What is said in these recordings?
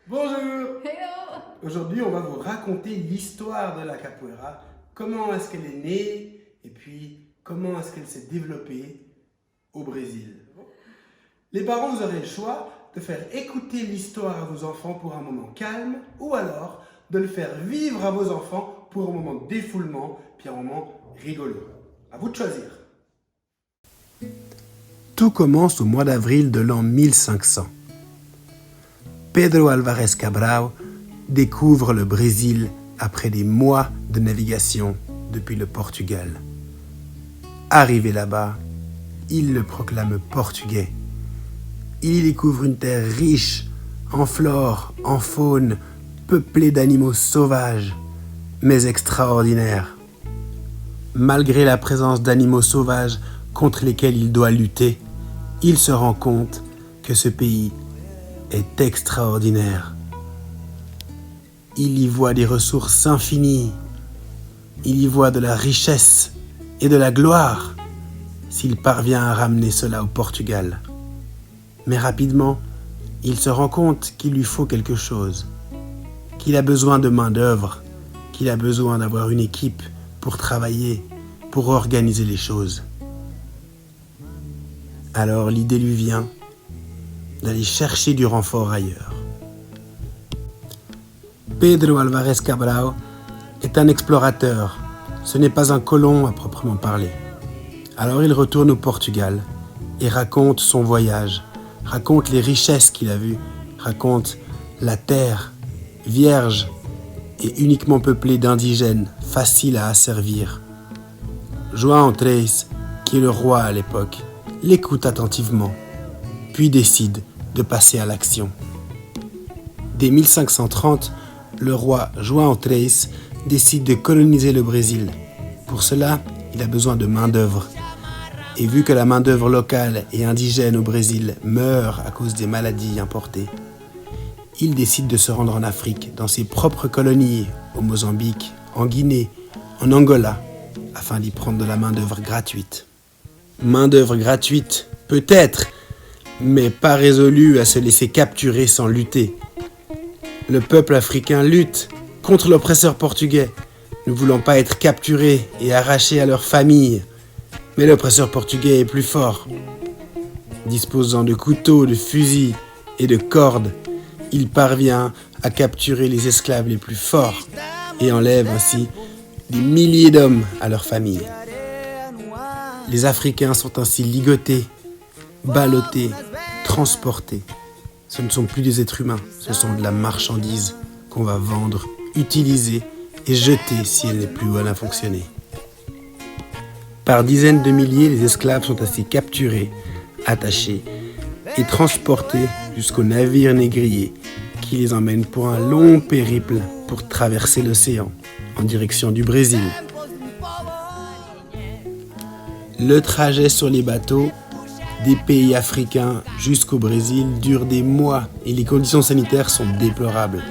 Bonjour! Hello! Aujourd'hui, on va vous raconter l'histoire de la capoeira, comment est-ce qu'elle est née et puis comment est-ce qu'elle s'est développée au Brésil. Les parents, vous aurez le choix de faire écouter l'histoire à vos enfants pour un moment calme ou alors de le faire vivre à vos enfants pour un moment de défoulement puis un moment rigolo. À vous de choisir. Tout commence au mois d'avril de l'an 1500. Pedro Álvares Cabral découvre le Brésil après des mois de navigation depuis le Portugal. Arrivé là-bas, il le proclame portugais. Il y découvre une terre riche en flore, en faune, peuplée d'animaux sauvages, mais extraordinaires. Malgré la présence d'animaux sauvages contre lesquels il doit lutter, il se rend compte que ce pays est extraordinaire. Il y voit des ressources infinies. Il y voit de la richesse et de la gloire s'il parvient à ramener cela au Portugal. Mais rapidement, il se rend compte qu'il lui faut quelque chose, qu'il a besoin de main-d'œuvre, qu'il a besoin d'avoir une équipe pour travailler, pour organiser les choses. Alors l'idée lui vient d'aller chercher du renfort ailleurs. Pedro Álvares Cabral est un explorateur, ce n'est pas un colon à proprement parler. Alors il retourne au Portugal et raconte son voyage, raconte les richesses qu'il a vues, raconte la terre vierge et uniquement peuplée d'indigènes, faciles à asservir. João III, qui est le roi à l'époque, l'écoute attentivement, puis décide de passer à l'action. Dès 1530, le roi João III décide de coloniser le Brésil. Pour cela, il a besoin de main-d'œuvre. Et vu que la main-d'œuvre locale et indigène au Brésil meurt à cause des maladies importées, il décide de se rendre en Afrique, dans ses propres colonies, au Mozambique, en Guinée, en Angola, afin d'y prendre de la main-d'œuvre gratuite. Main-d'œuvre gratuite, peut-être, mais pas résolu à se laisser capturer sans lutter. Le peuple africain lutte contre l'oppresseur portugais, ne voulant pas être capturés et arrachés à leur famille. Mais l'oppresseur portugais est plus fort. Disposant de couteaux, de fusils et de cordes, il parvient à capturer les esclaves les plus forts et enlève ainsi des milliers d'hommes à leur famille. Les Africains sont ainsi ligotés, ballottés, transportés. Ce ne sont plus des êtres humains, ce sont de la marchandise qu'on va vendre, utiliser et jeter si elle n'est plus bonne à fonctionner. Par dizaines de milliers, les esclaves sont ainsi capturés, attachés et transportés jusqu'au navire négrier qui les emmène pour un long périple pour traverser l'océan en direction du Brésil. Le trajet sur les bateaux des pays africains jusqu'au Brésil dure des mois et les conditions sanitaires sont déplorables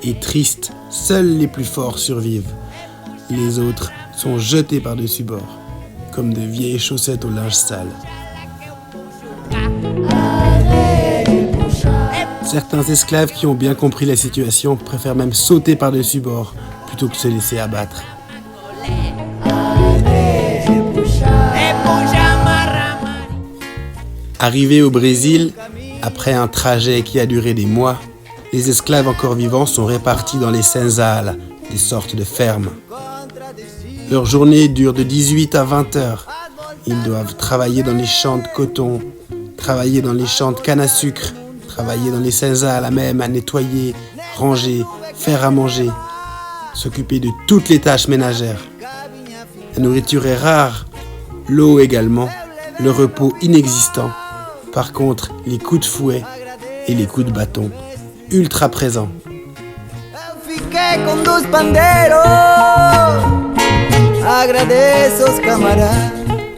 et tristes. Seuls les plus forts survivent. Les autres sont jetés par-dessus bord, comme de vieilles chaussettes au linge sale. Certains esclaves qui ont bien compris la situation préfèrent même sauter par-dessus bord plutôt que de se laisser abattre. Arrivés au Brésil, après un trajet qui a duré des mois, les esclaves encore vivants sont répartis dans les senzalas, des sortes de fermes. Leur journée dure de 18 à 20 heures. Ils doivent travailler dans les champs de coton, travailler dans les champs de canne à sucre, travailler dans les senzalas même à nettoyer, ranger, faire à manger, s'occuper de toutes les tâches ménagères. La nourriture est rare, l'eau également, le repos inexistant. Par contre, les coups de fouet et les coups de bâton, ultra présents.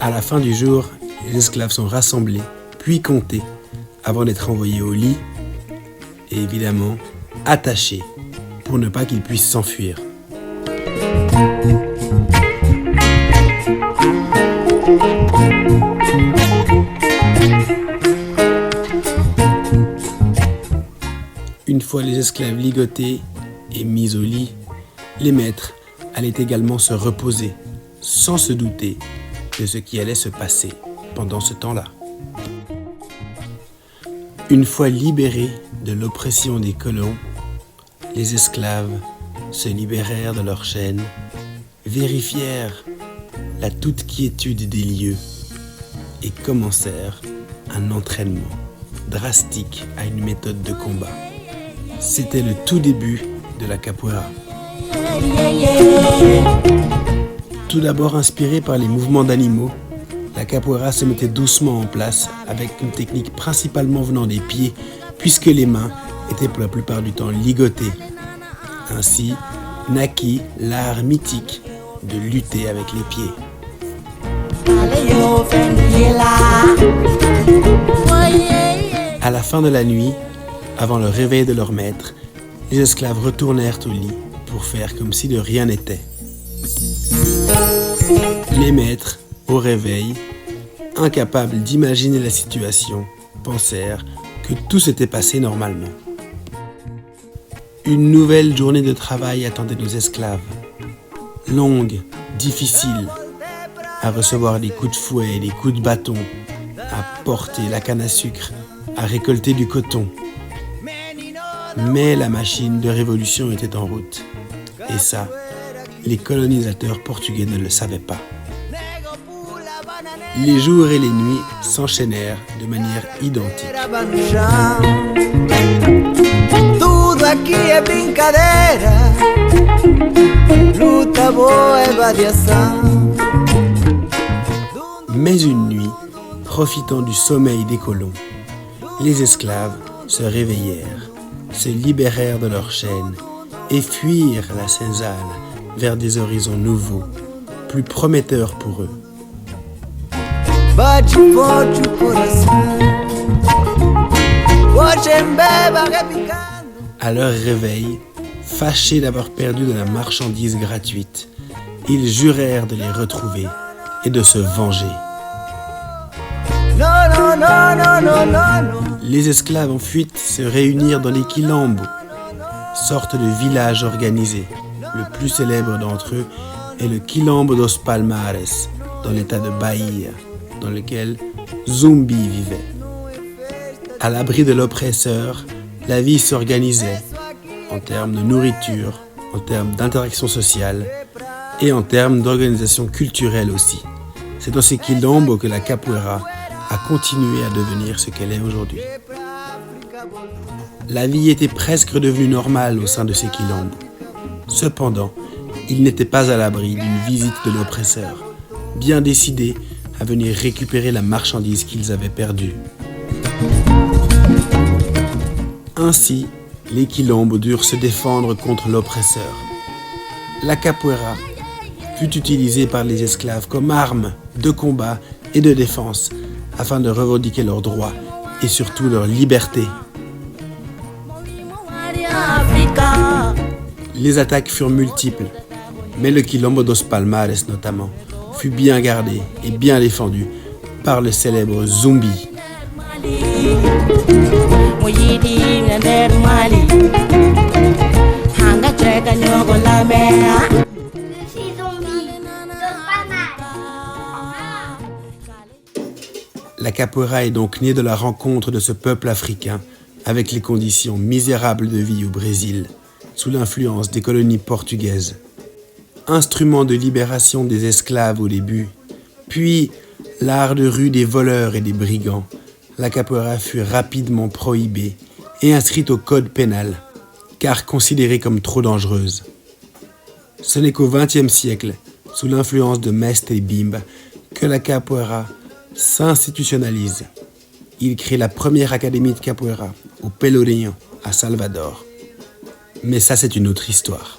À la fin du jour, les esclaves sont rassemblés, puis comptés, avant d'être envoyés au lit et évidemment attachés pour ne pas qu'ils puissent s'enfuir. Une fois les esclaves ligotés et mis au lit, les maîtres allaient également se reposer, sans se douter de ce qui allait se passer pendant ce temps-là. Une fois libérés de l'oppression des colons, les esclaves se libérèrent de leurs chaînes, vérifièrent la toute quiétude des lieux et commencèrent un entraînement drastique à une méthode de combat. C'était le tout début de la capoeira. Tout d'abord inspirée par les mouvements d'animaux, la capoeira se mettait doucement en place avec une technique principalement venant des pieds puisque les mains étaient pour la plupart du temps ligotées. Ainsi naquit l'art mythique de lutter avec les pieds. À la fin de la nuit, avant le réveil de leur maître, les esclaves retournèrent au lit pour faire comme si de rien n'était. Les maîtres, au réveil, incapables d'imaginer la situation, pensèrent que tout s'était passé normalement. Une nouvelle journée de travail attendait nos esclaves. Longue, difficile, à recevoir des coups de fouet et des coups de bâton, à porter la canne à sucre, à récolter du coton. Mais la machine de révolution était en route. Et ça, les colonisateurs portugais ne le savaient pas. Les jours et les nuits s'enchaînèrent de manière identique. Mais une nuit, profitant du sommeil des colons, les esclaves se réveillèrent, se libérèrent de leurs chaînes et fuirent la senzala vers des horizons nouveaux, plus prometteurs pour eux. À leur réveil, fâchés d'avoir perdu de la marchandise gratuite, ils jurèrent de les retrouver et de se venger. Les esclaves en fuite se réunirent dans les quilombos, sorte de village organisé. Le plus célèbre d'entre eux est le Quilombo dos Palmares, dans l'état de Bahia, dans lequel Zumbi vivait. À l'abri de l'oppresseur, la vie s'organisait en termes de nourriture, en termes d'interaction sociale et en termes d'organisation culturelle aussi. C'est dans ces quilombos que la capoeira a continué à devenir ce qu'elle est aujourd'hui. La vie était presque redevenue normale au sein de ces quilombos. Cependant, ils n'étaient pas à l'abri d'une visite de l'oppresseur, bien décidés à venir récupérer la marchandise qu'ils avaient perdue. Ainsi, les quilombos durent se défendre contre l'oppresseur. La capoeira fut utilisée par les esclaves comme arme de combat et de défense afin de revendiquer leurs droits et surtout leur liberté. Les attaques furent multiples, mais le Quilombo dos Palmares notamment fut bien gardé et bien défendu par le célèbre Zumbi. La capoeira est donc née de la rencontre de ce peuple africain avec les conditions misérables de vie au Brésil, sous l'influence des colonies portugaises. Instrument de libération des esclaves au début, puis l'art de rue des voleurs et des brigands, la capoeira fut rapidement prohibée et inscrite au code pénal, car considérée comme trop dangereuse. Ce n'est qu'au XXe siècle, sous l'influence de Mestre Bimba, que la capoeira s'institutionnalise. Il crée la première académie de capoeira au Pelourinho, à Salvador. Mais ça, c'est une autre histoire.